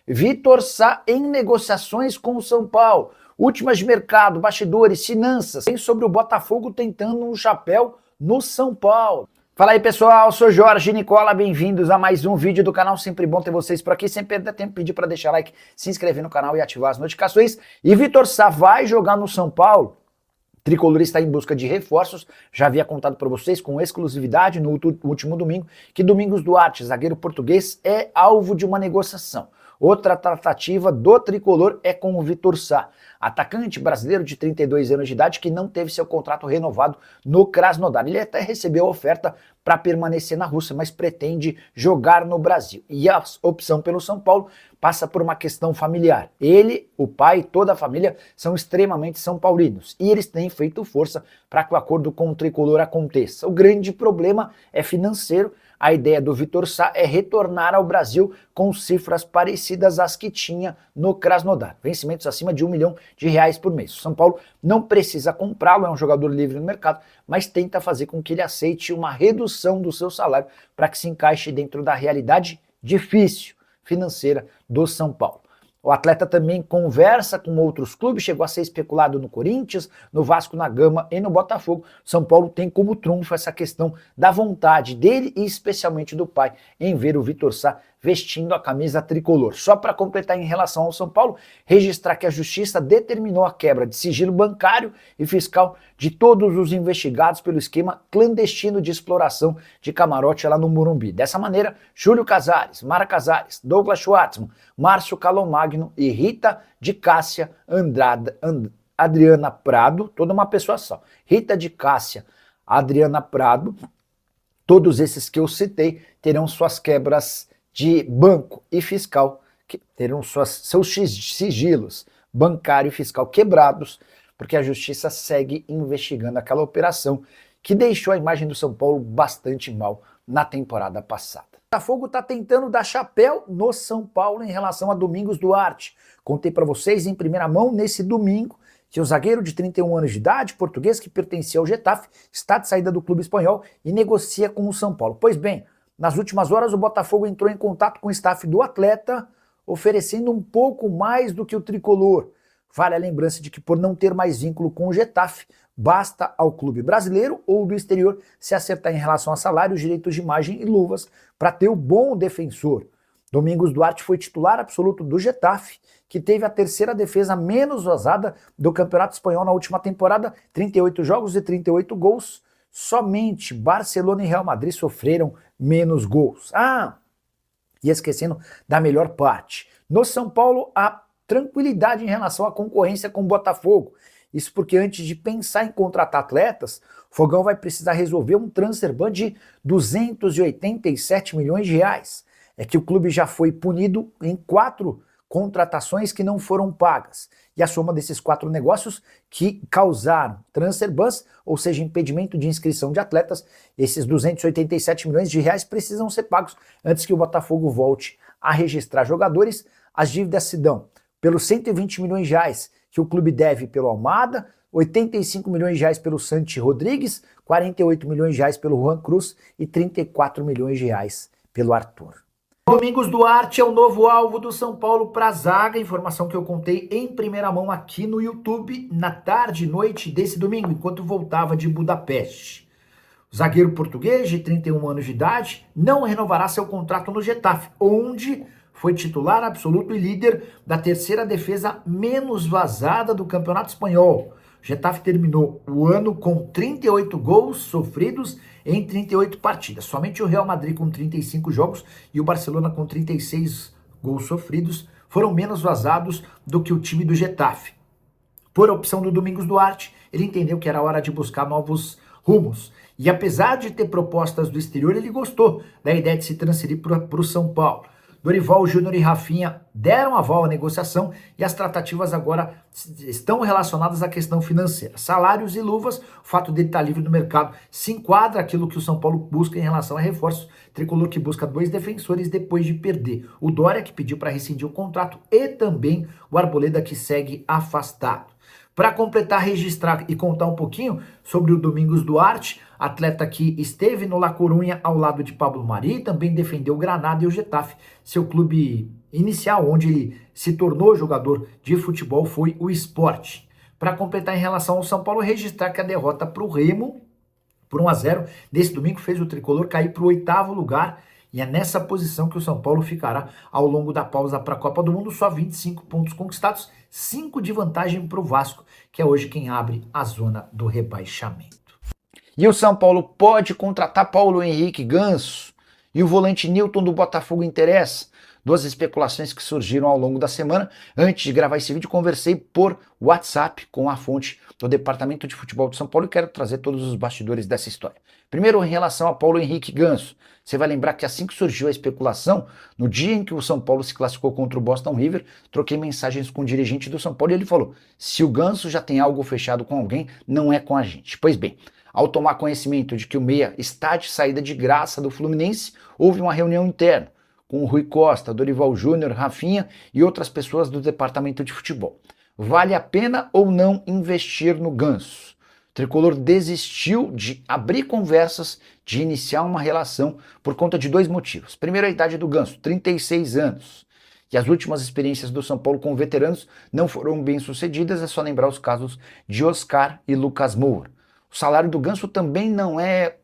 Vitor Sá em negociações com o São Paulo. Últimas de mercado, bastidores, finanças. Tem sobre o Botafogo tentando um chapéu no São Paulo. Fala aí, pessoal, sou Jorge Nicola, bem-vindos a mais um vídeo do canal. Sempre bom ter vocês por aqui. Sempre dá tempo de pedir para deixar like, se inscrever no canal e ativar as notificações. E Vitor Sá vai jogar no São Paulo. Tricolor está em busca de reforços, já havia contado para vocês com exclusividade no último domingo que Domingos Duarte, zagueiro português, é alvo de uma negociação. Outra tratativa do Tricolor é com o Vitor Sá, atacante brasileiro de 32 anos de idade que não teve seu contrato renovado no Krasnodar. Ele até recebeu a oferta para permanecer na Rússia, mas pretende jogar no Brasil. E a opção pelo São Paulo passa por uma questão familiar. Ele, o pai e toda a família são extremamente são paulinos e eles têm feito força para que o acordo com o Tricolor aconteça. O grande problema é financeiro. A ideia do Vitor Sá é retornar ao Brasil com cifras parecidas às que tinha no Krasnodar. Vencimentos acima de R$1 milhão por mês. O São Paulo não precisa comprá-lo, é um jogador livre no mercado, mas tenta fazer com que ele aceite uma redução do seu salário para que se encaixe dentro da realidade difícil financeira do São Paulo. O atleta também conversa com outros clubes, chegou a ser especulado no Corinthians, no Vasco, na Gama e no Botafogo. São Paulo tem como trunfo essa questão da vontade dele e especialmente do pai em ver o Vitor Sá vestindo a camisa tricolor. Só para completar em relação ao São Paulo, registrar que a Justiça determinou a quebra de sigilo bancário e fiscal de todos os investigados pelo esquema clandestino de exploração de camarote lá no Morumbi. Dessa maneira, Júlio Casares, Mara Casares, Douglas Schwartzman, Márcio Calomagno e Rita de Cássia Adriana Prado, toda uma pessoa só. Rita de Cássia Adriana Prado, todos esses que eu citei terão suas quebras de banco e fiscal, que terão seus sigilos bancário e fiscal quebrados, porque a Justiça segue investigando aquela operação que deixou a imagem do São Paulo bastante mal na temporada passada. O Botafogo está tentando dar chapéu no São Paulo em relação a Domingos Duarte. Contei para vocês em primeira mão nesse domingo que o zagueiro de 31 anos de idade, português que pertencia ao Getafe, está de saída do clube espanhol e negocia com o São Paulo. Pois bem, nas últimas horas o Botafogo entrou em contato com o staff do atleta, oferecendo um pouco mais do que o tricolor. Vale a lembrança de que por não ter mais vínculo com o Getafe, basta ao clube brasileiro ou do exterior se acertar em relação a salários, direitos de imagem e luvas para ter o bom defensor. Domingos Duarte foi titular absoluto do Getafe, que teve a terceira defesa menos vazada do Campeonato Espanhol na última temporada, 38 jogos e 38 gols. Somente Barcelona e Real Madrid sofreram menos gols. E esquecendo da melhor parte. No São Paulo, há tranquilidade em relação à concorrência com o Botafogo. Isso porque antes de pensar em contratar atletas, o Fogão vai precisar resolver um transfer ban de 287 milhões de reais. É que o clube já foi punido em 4 contratações que não foram pagas. E a soma desses 4 negócios que causaram transfer bans, ou seja, impedimento de inscrição de atletas, esses 287 milhões de reais precisam ser pagos antes que o Botafogo volte a registrar jogadores. As dívidas se dão pelos 120 milhões de reais que o clube deve pelo Almada, 85 milhões de reais pelo Santi Rodrigues, 48 milhões de reais pelo Juan Cruz e 34 milhões de reais pelo Arthur. Domingos Duarte é o novo alvo do São Paulo para a zaga, informação que eu contei em primeira mão aqui no YouTube na tarde e noite desse domingo, enquanto voltava de Budapeste. O zagueiro português de 31 anos de idade não renovará seu contrato no Getafe, onde foi titular absoluto e líder da terceira defesa menos vazada do Campeonato Espanhol. O Getafe terminou o ano com 38 gols sofridos em 38 partidas. Somente o Real Madrid com 35 jogos e o Barcelona com 36 gols sofridos foram menos vazados do que o time do Getafe. Por opção do Domingos Duarte, ele entendeu que era hora de buscar novos rumos. E apesar de ter propostas do exterior, ele gostou da ideia de se transferir para o São Paulo. Dorival Júnior e Rafinha deram aval à negociação e as tratativas agora estão relacionadas à questão financeira. Salários e luvas, o fato dele estar livre no mercado se enquadra aquilo que o São Paulo busca em relação a reforços. Tricolor que busca 2 defensores depois de perder o Dória, que pediu para rescindir o contrato, e também o Arboleda, que segue afastado. Para completar, registrar e contar um pouquinho sobre o Domingos Duarte, atleta que esteve no La Coruña ao lado de Pablo Mari, também defendeu o Granada e o Getafe. Seu clube inicial, onde ele se tornou jogador de futebol, foi o Sport. Para completar, em relação ao São Paulo, registrar que a derrota para o Remo por 1-0 nesse domingo fez o tricolor cair para o 8º lugar, e é nessa posição que o São Paulo ficará ao longo da pausa para a Copa do Mundo. Só 25 pontos conquistados, 5 de vantagem para o Vasco, que é hoje quem abre a zona do rebaixamento. E o São Paulo pode contratar Paulo Henrique Ganso, e o volante Nilton do Botafogo interessa. Duas especulações que surgiram ao longo da semana. Antes de gravar esse vídeo, conversei por WhatsApp com a fonte do Departamento de Futebol de São Paulo e quero trazer todos os bastidores dessa história. Primeiro, em relação a Paulo Henrique Ganso. Você vai lembrar que assim que surgiu a especulação, no dia em que o São Paulo se classificou contra o Boston River, troquei mensagens com o dirigente do São Paulo e ele falou: se o Ganso já tem algo fechado com alguém, não é com a gente. Pois bem, ao tomar conhecimento de que o meia está de saída de graça do Fluminense, houve uma reunião interna com o Rui Costa, Dorival Júnior, Rafinha e outras pessoas do departamento de futebol. Vale a pena ou não investir no Ganso? O tricolor desistiu de abrir conversas, de iniciar uma relação por conta de 2 motivos. Primeiro, a idade do Ganso, 36 anos. E as últimas experiências do São Paulo com veteranos não foram bem sucedidas, é só lembrar os casos de Oscar e Lucas Moura. O salário do Ganso também não é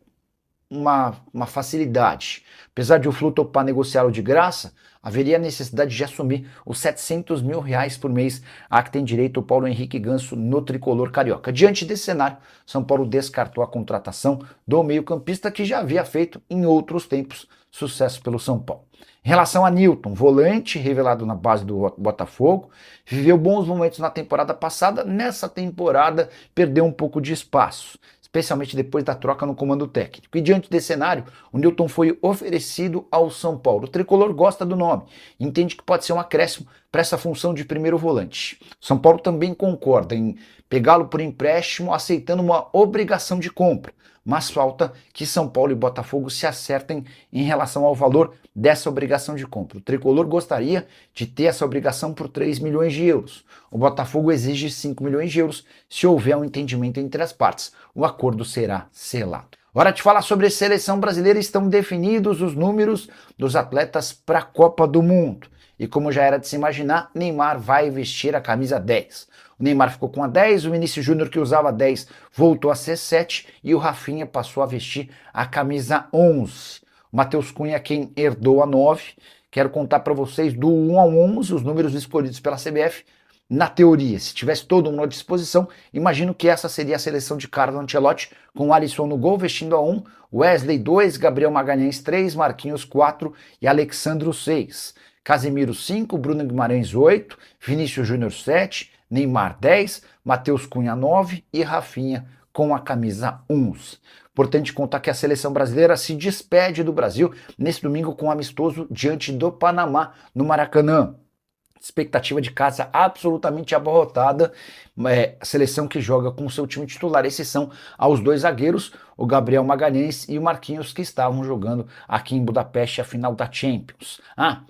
uma facilidade. Apesar de o Flu topar negociá-lo de graça, haveria necessidade de assumir os R$700 mil por mês a que tem direito o Paulo Henrique Ganso no tricolor carioca. Diante desse cenário, São Paulo descartou a contratação do meio-campista, que já havia feito em outros tempos sucesso pelo São Paulo. Em relação a Nilton, volante revelado na base do Botafogo, viveu bons momentos na temporada passada, nessa temporada perdeu um pouco de espaço, especialmente depois da troca no comando técnico. E diante desse cenário, o Nilton foi oferecido ao São Paulo. O tricolor gosta do nome, entende que pode ser um acréscimo para essa função de primeiro volante. O São Paulo também concorda em pegá-lo por empréstimo, aceitando uma obrigação de compra, mas falta que São Paulo e Botafogo se acertem em relação ao valor dessa obrigação de compra. O tricolor gostaria de ter essa obrigação por 3 milhões de euros. O Botafogo exige 5 milhões de euros. Se houver um entendimento entre as partes, o acordo será selado. Hora de falar sobre a seleção brasileira. Estão definidos os números dos atletas para a Copa do Mundo. E como já era de se imaginar, Neymar vai vestir a camisa 10. O Neymar ficou com a 10, o Vinícius Júnior, que usava 10, voltou a ser 7 e o Rafinha passou a vestir a camisa 11. O Matheus Cunha quem herdou a 9. Quero contar para vocês do 1 ao 11 os números escolhidos pela CBF. Na teoria, se tivesse todo mundo à disposição, imagino que essa seria a seleção de Carlo Ancelotti, com Alisson no gol vestindo a 1, Wesley 2, Gabriel Magalhães 3, Marquinhos 4 e Alexandro 6. Casemiro 5, Bruno Guimarães 8, Vinícius Júnior 7, Neymar 10, Matheus Cunha 9 e Rafinha com a camisa 11. Importante contar que a seleção brasileira se despede do Brasil nesse domingo com um amistoso diante do Panamá no Maracanã. Expectativa de casa absolutamente abarrotada, a seleção que joga com seu time titular, exceção aos 2 zagueiros, o Gabriel Magalhães e o Marquinhos, que estavam jogando aqui em Budapeste a final da Champions.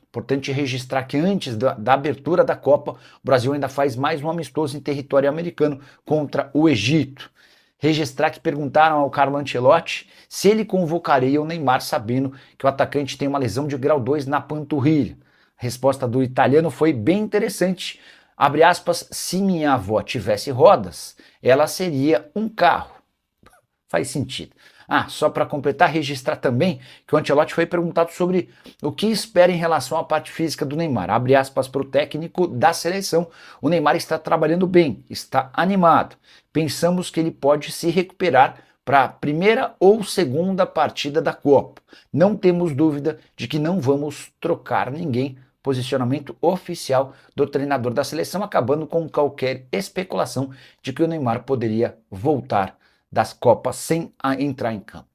Importante registrar que antes da abertura da Copa, o Brasil ainda faz mais um amistoso em território americano contra o Egito. Registrar que perguntaram ao Carlo Ancelotti se ele convocaria o Neymar, sabendo que o atacante tem uma lesão de grau 2 na panturrilha. A resposta do italiano foi bem interessante. Abre aspas, se minha avó tivesse rodas, ela seria um carro. Faz sentido. Só para completar, registrar também que o Ancelotti foi perguntado sobre o que espera em relação à parte física do Neymar. Abre aspas para o técnico da seleção. O Neymar está trabalhando bem, está animado. Pensamos que ele pode se recuperar para a primeira ou segunda partida da Copa. Não temos dúvida de que não vamos trocar ninguém. Posicionamento oficial do treinador da seleção, acabando com qualquer especulação de que o Neymar poderia voltar das Copas sem entrar em campo.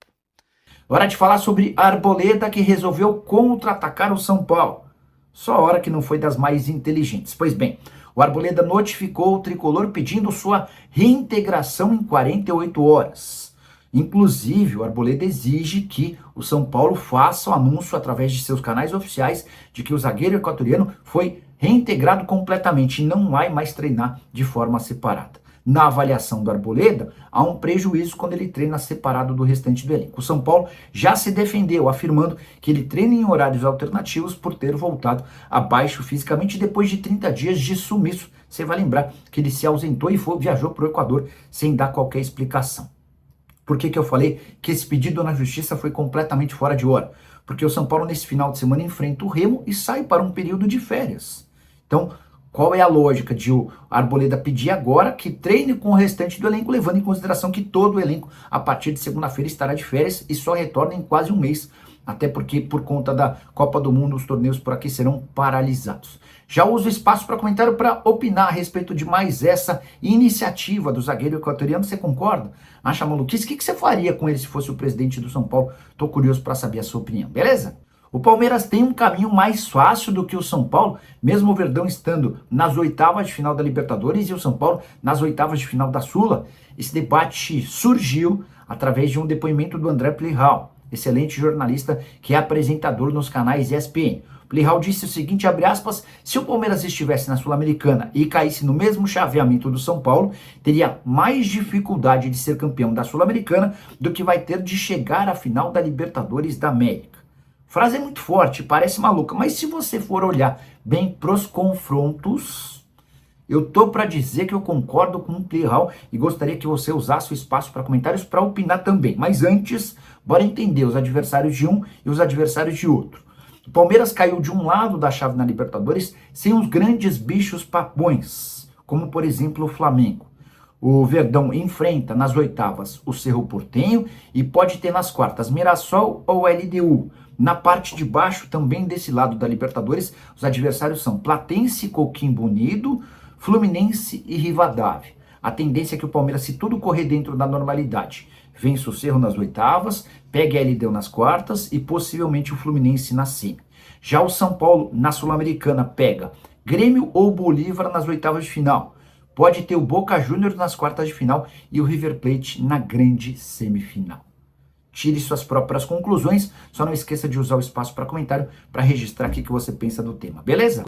Hora de falar sobre a Arboleda, que resolveu contra-atacar o São Paulo. Só a hora que não foi das mais inteligentes. Pois bem, o Arboleda notificou o tricolor pedindo sua reintegração em 48 horas. Inclusive, o Arboleda exige que o São Paulo faça o anúncio através de seus canais oficiais de que o zagueiro equatoriano foi reintegrado completamente e não vai mais treinar de forma separada. na avaliação do Arboleda, há um prejuízo quando ele treina separado do restante do elenco. O São Paulo já se defendeu, afirmando que ele treina em horários alternativos por ter voltado abaixo fisicamente depois de 30 dias de sumiço. Você vai lembrar que ele se ausentou e viajou para o Equador sem dar qualquer explicação. Por que eu falei que esse pedido na justiça foi completamente fora de hora? Porque o São Paulo nesse final de semana enfrenta o Remo e sai para um período de férias. Então, qual é a lógica de o Arboleda pedir agora que treine com o restante do elenco, levando em consideração que todo o elenco, a partir de segunda-feira, estará de férias e só retorna em quase um mês, até porque, por conta da Copa do Mundo, os torneios por aqui serão paralisados. Já uso o espaço para comentário para opinar a respeito de mais essa iniciativa do zagueiro equatoriano. Você concorda? Acha maluquice? O que você faria com ele se fosse o presidente do São Paulo? Tô curioso para saber a sua opinião, beleza? O Palmeiras tem um caminho mais fácil do que o São Paulo, mesmo o Verdão estando nas oitavas de final da Libertadores e o São Paulo nas oitavas de final da Sula. Esse debate surgiu através de um depoimento do André Plihal, excelente jornalista que é apresentador nos canais ESPN. Plihal disse o seguinte, abre aspas, se o Palmeiras estivesse na Sul-Americana e caísse no mesmo chaveamento do São Paulo, teria mais dificuldade de ser campeão da Sul-Americana do que vai ter de chegar à final da Libertadores da América. Frase é muito forte, parece maluca, mas se você for olhar bem pros confrontos, eu tô para dizer que eu concordo com o Plihal e gostaria que você usasse o espaço para comentários para opinar também. Mas antes, bora entender os adversários de um e os adversários de outro. O Palmeiras caiu de um lado da chave na Libertadores sem os grandes bichos papões, como por exemplo o Flamengo. O Verdão enfrenta nas oitavas o Cerro Porteño e pode ter nas quartas Mirassol ou LDU. Na parte de baixo, também desse lado da Libertadores, os adversários são Platense, Coquimbo Unido, Fluminense e Rivadavia. A tendência é que o Palmeiras, se tudo correr dentro da normalidade, vence o Cerro nas oitavas, pegue a LDU nas quartas e possivelmente o Fluminense na semi. Já o São Paulo, na Sul-Americana, pega Grêmio ou Bolívar nas oitavas de final. Pode ter o Boca Juniors nas quartas de final e o River Plate na grande semifinal. Tire suas próprias conclusões, só não esqueça de usar o espaço para comentário para registrar o que você pensa do tema, beleza?